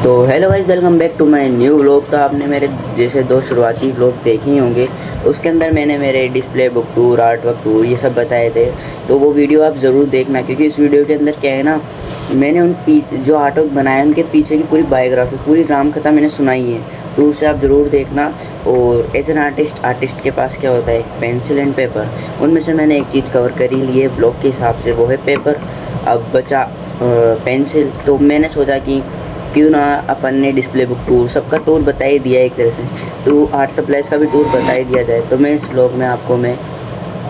तो hello guys, welcome back to my new vlog. तो आपने मेरे जैसे दो शुरुआती व्लॉग देखे ही होंगे। उसके अंदर मैंने मेरे display book tour, art work tour ये सब बताए थे। तो वो वीडियो आप ज़रूर देखना, क्योंकि इस वीडियो के अंदर क्या है ना, मैंने जो आर्ट वर्क बनाए उनके पीछे की पूरी बायोग्राफी, पूरी रामकथा मैंने सुनाई है। तो उसे आप ज़रूर देखना। और एज एन आर्टिस्ट के पास क्या होता है, पेंसिल एंड पेपर। उनमें से मैंने एक चीज़ कवर कर ही ली है ब्लॉग के हिसाब से, वो है पेपर। अब बचा पेंसिल। तो मैंने सोचा कि क्यों ना अपन ने डिस्प्ले बुक टूर, सबका टूर बता ही दिया एक तरह से, तो आर्ट सप्लाइज़ का भी टूर बता ही दिया जाए। तो मैं इस व्लॉग में आपको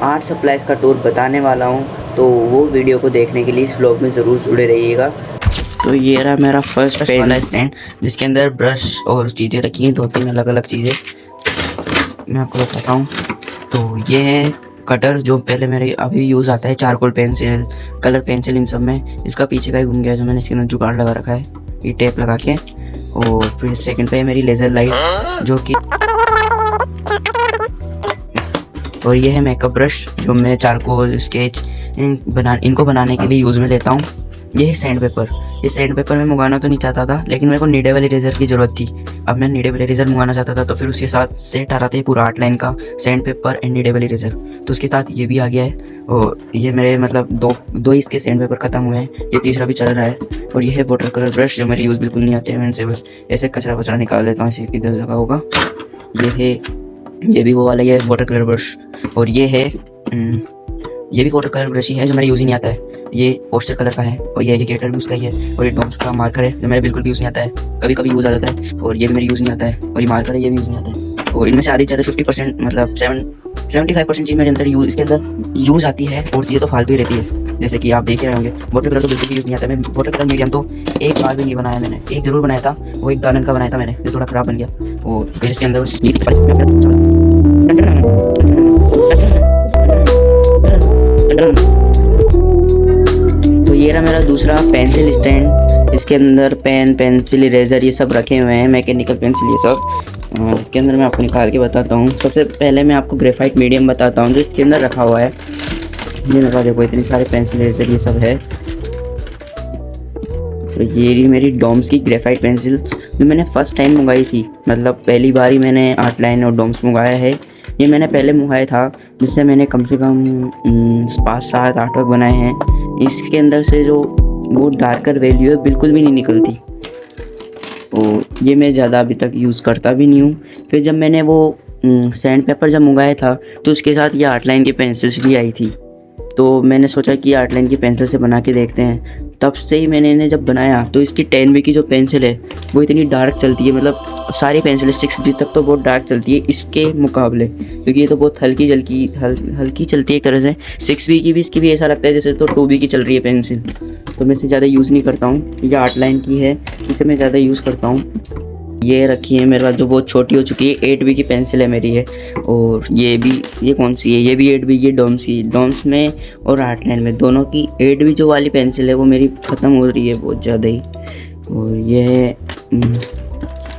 आर्ट सप्लाइज़ का टूर बताने वाला हूँ। तो वो वीडियो को देखने के लिए इस व्लॉग में ज़रूर जुड़े रहिएगा। तो ये रहा मेरा फर्स्ट पेन वाला स्टैंड, जिसके अंदर ब्रश और चीज़ें रखी हैं, 2-3 अलग अलग चीज़ें मैं आपको बताता हूँ। तो ये है कटर, जो पहले मेरे अभी यूज़ आता है, चारकोल पेंसिल, कलर पेंसिल, इन सब में। इसका पीछे का ही घूम गया, जो मैंने इसके अंदर जुगाड़ लगा रखा है ये टेप लगा के। और फिर सेकंड पे है मेरी लेज़र लाइट, जो कि, और ये है मेकअप ब्रश, जो मैं चारकोल, स्केच इनको बनाने के लिए यूज़ में लेता हूँ। ये है सैंड पेपर। ये सैंड पेपर मैं मंगाना तो नहीं चाहता था, लेकिन मेरे को नीडेबल इरेजर की ज़रूरत थी। अब मैं नीडेबल इरेजर मंगाना चाहता था, तो फिर उसके साथ सेट आ रहा था पूरा आर्ट लाइन का, sand paper and needable eraser. तो उसके साथ ये भी आ गया है। और ये मेरे मतलब दो इसके सैंड पेपर ख़त्म हुए हैं, ये तीसरा भी चल रहा है। और ये है वाटर कलर ब्रश, जो मेरे यूज़ बिल्कुल नहीं आते हैं, मैं इनसे बस ऐसे कचरा वचरा निकाल देता हूँ, इसी किधर जगह होगा। ये भी वो वाला, ये वाटर कलर ब्रश। और ये भी वाटर कलर ब्रश ही है, जो मेरे यूज़ ही नहीं आता है। ये पोस्टर कलर का है। और ये एजुकेटर भी उसका ही है। और ये डॉम्स का मार्कर है, जो मेरे बिल्कुल भी यूज़ नहीं आता है, कभी कभी यूज़ आ जाता है। और ये भी मेरे यूज़ नहीं आता है। और ये मार्कर है, ये भी यूज़ नहीं आता है। और इनमें से आधी ज़्यादा 50% मतलब 75% चीज़ मेरे अंदर इसके अंदर यूज़ आती है, और चीज़ें तो फालतू ही रहती है। जैसे कि आप देख रहे होंगे, वाटर कलर तो बिल्कुल भी यूज़ नहीं आता। मैं वाटर कलर मीडियम तो एक बार भी नहीं बनाया मैंने, एक ज़रूर बनाया था, वो एक गार्डन का बनाया था मैंने, जो थोड़ा ख़राब बन गया। और फिर इसके अंदर ये रहा मेरा दूसरा पेंसिल स्टैंड। इसके अंदर पेन, पेंसिल, इरेजर ये सब रखे हुए हैं, मैकेनिकल पेंसिल ये सब। इसके अंदर मैं आपको निकाल के बताता हूँ। सबसे पहले मैं आपको ग्रेफाइट मीडियम बताता हूँ, जो इसके अंदर रखा हुआ है। ये मेरे पास देखो, इतनी सारे पेंसिल, इरेजर ये सब है। तो ये रही मेरी डॉम्स की ग्रेफाइट पेंसिल, जो मैंने फ़र्स्ट टाइम मंगाई थी, मतलब पहली बार ही मैंने आर्ट लाइन और डॉम्स मंगाया है। ये मैंने पहले मंगाया था, जिससे मैंने कम से कम 5-7 आर्ट वर्क बनाए हैं। इसके अंदर से जो वो डार्कर वैल्यू है, बिल्कुल भी नहीं निकलती। और ये मैं ज़्यादा अभी तक यूज़ करता भी नहीं हूँ। फिर जब मैंने वो सैंड पेपर जब मंगाया था, तो उसके साथ ये आर्ट लाइन की पेंसिल्स भी आई थी। तो मैंने सोचा कि आर्ट लाइन की पेंसिल से बना के देखते हैं। तब से ही मैंने इन्हें जब बनाया, तो इसकी 10B की जो पेंसिल है, वो इतनी डार्क चलती है, मतलब सारी पेंसिल 6B तक तो बहुत डार्क चलती है इसके मुकाबले, क्योंकि ये तो बहुत हल्की चलती है एक तरह से। 6B की भी, इसकी भी ऐसा लगता है जैसे तो 2B की चल रही है पेंसिल। तो मैं इसे ज़्यादा यूज़ नहीं करता हूँ। ये आर्ट लाइन की है, इसे मैं ज़्यादा यूज़ करता हूँ। ये रखी है मेरे पास, जो बहुत छोटी हो चुकी है, 8B की पेंसिल है मेरी है। और ये कौन सी है, ये भी 8B की, डॉम्स में और आर्ट लाइन में दोनों की 8B जो वाली पेंसिल है, वो मेरी ख़त्म हो रही है बहुत ज़्यादा ही। और ये है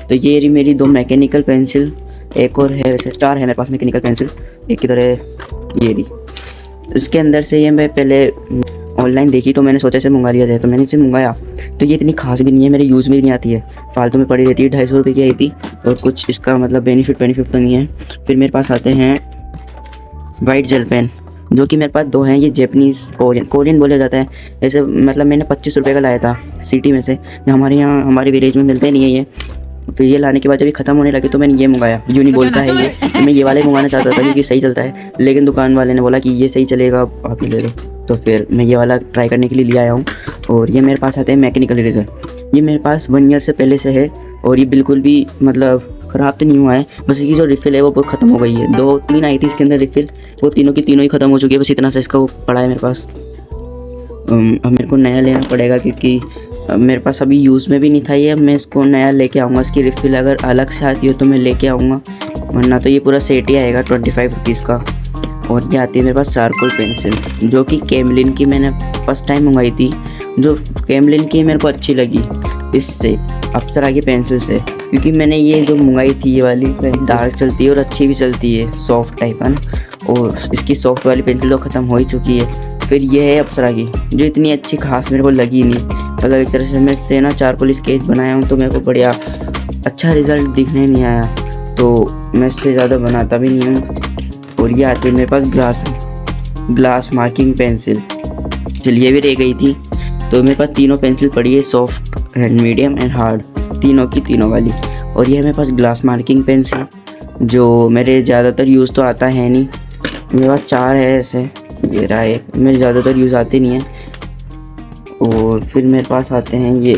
तो ये रही मेरी 2 मैकेनिकल पेंसिल। एक और है, वैसे 4 है मेरे पास मैकेनिकल पेंसिल, एक की तरह ये रही। इसके अंदर से ये मैं पहले ऑनलाइन देखी, तो मैंने सोचा इसे मंगा लिया जाए, तो मैंने इसे मंगाया। तो ये इतनी खास भी नहीं है, मेरे यूज़ में नहीं आती है, फालतू में पड़ी रहती है। 250 रुपये की आई थी, और कुछ इसका मतलब बेनिफिट तो नहीं है। फिर मेरे पास आते हैं वाइट जेल पेन, जो कि मेरे पास 2 हैं। ये जैपनीज़ कोरियन बोला जाता है ऐसे, मतलब मैंने 25 रुपये का लाया था सिटी में से। हमारे यहाँ, हमारे विलेज में मिलते नहीं है ये। फिर ये लाने के बाद जब ये ख़त्म होने लगे, तो मैंने ये मंगाया। यूनी बोलता है ये, तो मैं ये वाले मंगाना चाहता था, क्योंकि सही चलता है। लेकिन दुकान वाले ने बोला कि ये सही चलेगा, आप ही ले लो। तो फिर मैं ये वाला ट्राई करने के लिए ले आया हूँ। और ये मेरे पास आते हैं मैकेनिकल इरेजर। ये मेरे पास 1 ईयर से पहले से है, और ये बिल्कुल भी मतलब ख़राब तो नहीं हुआ है। बस इसकी जो रिफ़िल है, वो ख़त्म हो गई है। 2-3 आई थी इसके अंदर रिफ़िल, वो तीनों की तीनों ही ख़त्म हो चुकी है। बस इतना सा इसका वो पड़ा है मेरे पास। अब मेरे को नया लेना पड़ेगा, क्योंकि मेरे पास अभी यूज़ में भी नहीं था ये। अब मैं इसको नया लेके आऊँगा। इसकी रिफ़िल अगर अलग से आती हो तो मैं लेके आऊँगा, वरना तो ये पूरा सेट ही आएगा 25 रुपीज़ का। और ये आती है मेरे पास चारकोल पेंसिल, जो कि कैमलिन की मैंने फर्स्ट टाइम मंगाई थी। जो कैमलिन की मेरे को अच्छी लगी इससे, अप्सरा की पेंसिल से, क्योंकि मैंने ये जो मंगाई थी, ये वाली डार्क चलती है और अच्छी भी चलती है, सॉफ्ट टाइप है ना। और इसकी सॉफ्ट वाली पेंसिल तो ख़त्म हो ही चुकी है। फिर ये है अप्सरा की, जो इतनी अच्छी खास मेरे को लगी नहीं। मतलब एक तरह से मैं इससे ना चारकोल स्केच बनाया हूँ, तो मेरे को बढ़िया अच्छा रिज़ल्ट दिखने नहीं आया, तो मैं इससे ज़्यादा बनाता भी नहीं हूँ। और ये आती है मेरे पास ग्लास मार्किंग पेंसिल, ये भी रह गई थी। तो मेरे पास तीनों पेंसिल पड़ी है, soft and medium and hard, तीनों की तीनों वाली। और ये है मेरे पास ग्लास मार्किंग पेंसिल, जो मेरे ज़्यादातर यूज़ तो आता है नहीं, मेरे पास 4 है ऐसे, ये रहा एक, मेरे ज़्यादातर यूज़ आते नहीं है। और फिर मेरे पास आते हैं ये,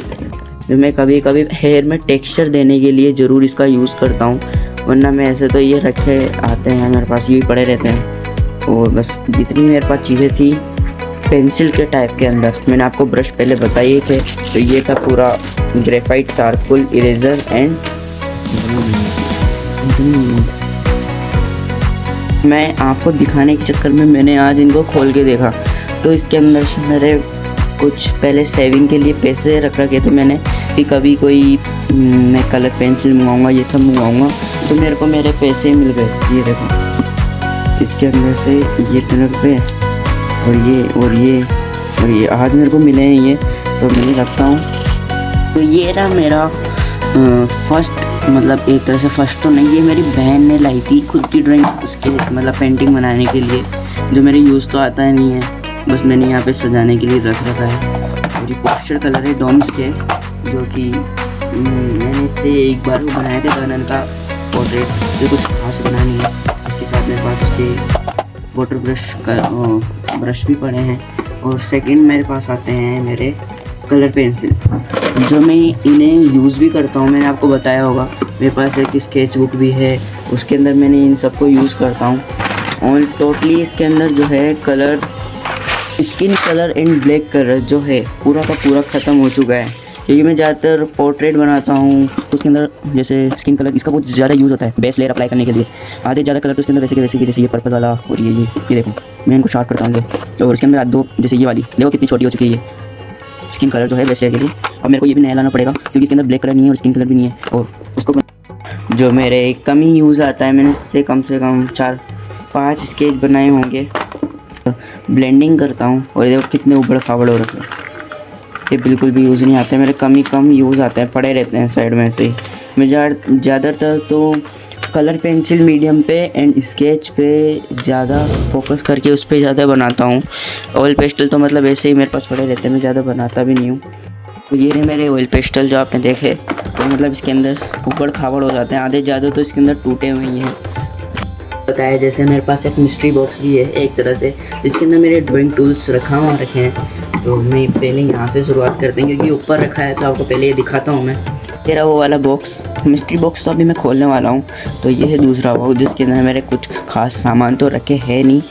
जो मैं कभी कभी हेयर में टेक्सचर देने के लिए ज़रूर इसका यूज़ करता हूँ, वरना मैं ऐसे तो ये रखे आते हैं मेरे पास, ये पड़े रहते हैं। और बस जितनी मेरे पास चीज़ें थी पेंसिल के टाइप के अंदर, मैंने आपको ब्रश पहले बताए थे, तो ये था पूरा ग्रेफाइट, चारकोल, इरेजर एंड मैं आपको दिखाने के चक्कर में मैंने आज इनको खोल के देखा, तो इसके अंदर से मेरे कुछ पहले सेविंग के लिए पैसे रख रखे थे मैंने कि कभी कोई मैं कलर पेंसिल मंगाऊंगा, ये सब मंगाऊंगा, तो मेरे को मेरे पैसे मिल गए। ये देखो इसके अंदर से ये 3 रुपये और ये आज मेरे को मिले हैं ये, तो मैं रखता हूँ। तो ये रहा मेरा फर्स्ट, मतलब एक तरह से फर्स्ट तो नहीं, ये मेरी बहन ने लाई थी खुद की ड्राइंग, इसके मतलब पेंटिंग बनाने के लिए, जो मेरे यूज़ तो आता नहीं है, बस मैंने यहाँ पे सजाने के लिए रख रखा है। और ये पोस्टर कलर है डॉम्स के, जो कि मैंने इससे एक बार वो बनाए थे गगन का पोर्ट्रेट, जो कुछ खास बना नहीं है। उसके साथ मेरे पास उसके वाटर ब्रश भी पड़े हैं। और सेकंड मेरे पास आते हैं मेरे कलर पेंसिल, जो मैं इन्हें यूज़ भी करता हूँ, मैंने आपको बताया होगा। मेरे पास एक स्केच बुक भी है, उसके अंदर मैंने इन सबको यूज़ करता हूँ। और टोटली इसके अंदर जो है colour, skin colour and black colour जो है पूरा का पूरा ख़त्म हो चुका है, क्योंकि मैं ज़्यादातर पोर्ट्रेट बनाता हूँ, तो उसके अंदर जैसे स्किन कलर इसका बहुत ज़्यादा यूज़ होता है बेस लेयर अप्लाई करने के लिए। आधे ज़्यादा कलर तो इसके अंदर वैसे कि जैसे ये पर्पल वाला और ये देखो, मैं इनको शार्ट करता हूँ। और इसके अंदर 2 जैसे ये वाली देखो कितनी छोटी हो चुकी है ये स्किन कलर जो है बेस लेयर के लिए। अब मेरे को ये भी नया लाना पड़ेगा, क्योंकि इसके अंदर ब्लैक कलर नहीं है और स्किन कलर भी नहीं है। और उसको जो मेरे कम ही यूज़ आता है, मैंने इससे कम से कम 4-5 स्केच बनाए होंगे। ब्लेंडिंग करता हूँ और देखो कितने उबड़ खाबड़ हो रखे हैं, ये बिल्कुल भी यूज़ नहीं आते, मेरे कम यूज़ आते हैं, पड़े रहते हैं साइड में ऐसे ही। मैं ज़्यादातर तो कलर पेंसिल मीडियम पे एंड स्केच पे ज़्यादा फोकस करके उस पर ज़्यादा बनाता हूँ। ऑयल पेस्टल तो मतलब ऐसे ही मेरे पास पड़े रहते हैं, मैं ज़्यादा बनाता भी नहीं हूँ। तो ये रहे मेरे ऑयल पेस्टल जो आपने देखे, तो मतलब इसके अंदर ऊबड़ खाबड़ हो जाते हैं, आधे ज़्यादा तो इसके अंदर टूटे हुए ही हैं। बताया जैसे मेरे पास एक मिस्ट्री बॉक्स भी है एक तरह से, जिसके अंदर मेरे ड्राइंग टूल्स रखे हैं। तो मैं पहले यहाँ से शुरुआत करते हैं, क्योंकि ऊपर रखा है, तो आपको पहले ये दिखाता हूँ मैं। तेरा वो वाला बॉक्स, मिस्ट्री बॉक्स तो अभी मैं खोलने वाला हूँ। तो ये है दूसरा बॉक्स, जिसके अंदर मेरे कुछ खास सामान तो रखे हैं नहीं,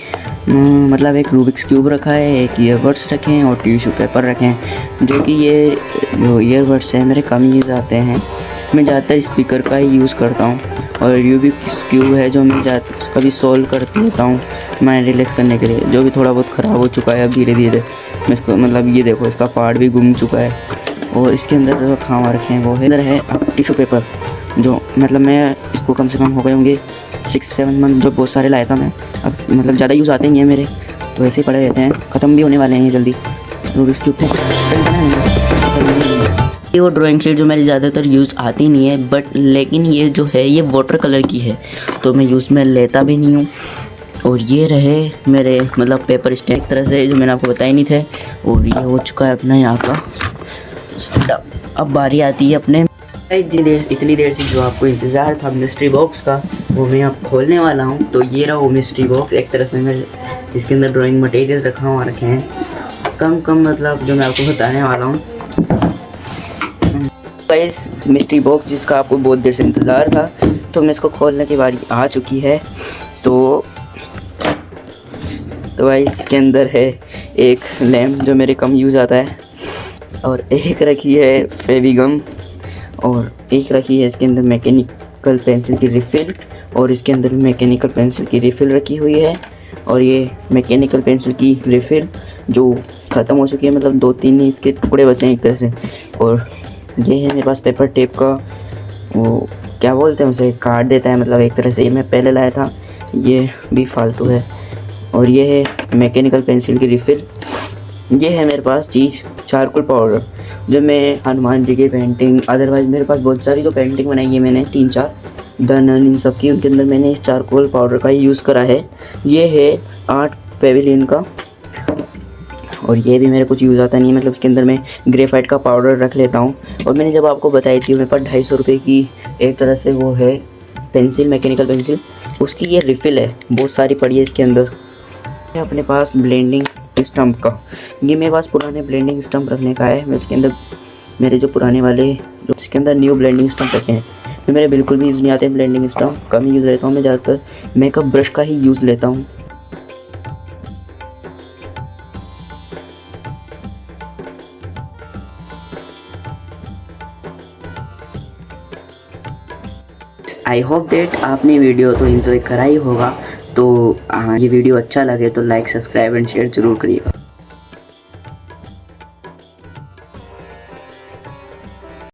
मतलब एक रूबिक्स क्यूब रखा है, एक ईयरबड्स रखे हैं और टिश्यू पेपर रखे हैं, जो कि ये जो ईयरबड्स हैं मेरे कम यूज़ आते हैं। मैं ज़्यादातर स्पीकर का ही यूज़ करता हूँ। और रूबिक्स क्यूब है जो मैं कभी सॉल्व कर लेता हूँ माइंड रिलैक्स करने के लिए, जो भी थोड़ा बहुत ख़राब हो चुका है अब धीरे धीरे मैं इसको, मतलब ये देखो इसका पार्ट भी गुम चुका है। और इसके अंदर जो खामा रखे हैं वो है, अंदर है टिश्यू पेपर, जो मतलब मैं इसको कम से कम हो गए होंगे 6-7 मंथ, जो बहुत सारे लाया था मैं। अब मतलब ज़्यादा यूज़ आते नहीं है मेरे, तो ऐसे ही पड़े रहते हैं, ख़त्म भी होने वाले हैं ये जल्दी। रूबिक्स क्यूब ये वो ड्राइंग शीट जो मेरी ज़्यादातर यूज़ आती नहीं है, बट लेकिन ये जो है ये वाटर कलर की है, तो मैं यूज़ में लेता भी नहीं हूँ। और ये रहे मेरे मतलब पेपर स्टैक एक तरह से, जो मैंने आपको बताया नहीं थे। और ये हो चुका है अपना यहाँ का। अब बारी आती है अपने इतनी देर से जो आपको इंतज़ार था मिस्ट्री बॉक्स का, वो मैं अब खोलने वाला हूँ। तो ये रहा वो मिस्ट्री बॉक्स, एक तरह से मैं इसके अंदर ड्राइंग मटेरियल रखे हैं कम मतलब जो मैं आपको बताने वाला हूँ। इस मिस्ट्री बॉक्स जिसका आपको बहुत देर से इंतज़ार था, तो मैं इसको खोलने की बारी आ चुकी है। तो भाई इसके अंदर है एक लैम्प जो मेरे कम यूज़ आता है, और एक रखी है फेविगम, और एक रखी है इसके अंदर मैकेनिकल पेंसिल की रिफ़िल, और इसके अंदर भी मैकेनिकल पेंसिल की रिफ़िल रखी हुई है। और ये मैकेनिकल पेंसिल की रिफ़िल जो ख़त्म हो चुकी है, मतलब 2-3 ही इसके टुकड़े बचे हैं एक तरह से। और ये है मेरे पास पेपर टेप का, वो क्या बोलते हैं उसे, काट देता है मतलब एक तरह से, ये मैं पहले लाया था, ये भी फालतू है। और ये है मैकेनिकल पेंसिल की रिफ़िल। ये है मेरे पास चीज़ चारकोल पाउडर, जो मैं हनुमान जी की पेंटिंग, अदरवाइज़ मेरे पास बहुत सारी जो पेंटिंग बनाई है मैंने 3-4 धन इन सब की, उनके अंदर मैंने इस चारकोल पाउडर का ही यूज़ करा है। ये है आर्ट पेविलियन का, और ये भी मेरे कुछ यूज़ आता नहीं है, मतलब इसके अंदर मैं ग्रेफाइट का पाउडर रख लेता हूँ। और मैंने जब आपको बताई थी मेरे पास 250 रुपये की एक तरह से वो है पेंसिल, मैकेनिकल पेंसिल, उसकी ये रिफ़िल है, बहुत सारी पड़ी है इसके अंदर। है अपने पास ब्लेंडिंग स्टम्प का, ये मेरे पास पुराने ब्लेंडिंग स्टम्प रखने का है। मैं इसके अंदर मेरे जो पुराने वाले जो इसके अंदर न्यू ब्लेंडिंग स्टम्प रखे हैं, तो मेरे बिल्कुल भी यूज़ नहीं आते हैं ब्लेंडिंग स्टम्प, कम यूज़ लेता हूँ मैं, ज़्यादातर मेकअप ब्रश का ही यूज़ लेता हूँ। आई होप दैट आपने वीडियो तो इन्जॉय करा ही होगा। तो ये वीडियो अच्छा लगे तो लाइक, सब्सक्राइब एंड शेयर ज़रूर करिएगा।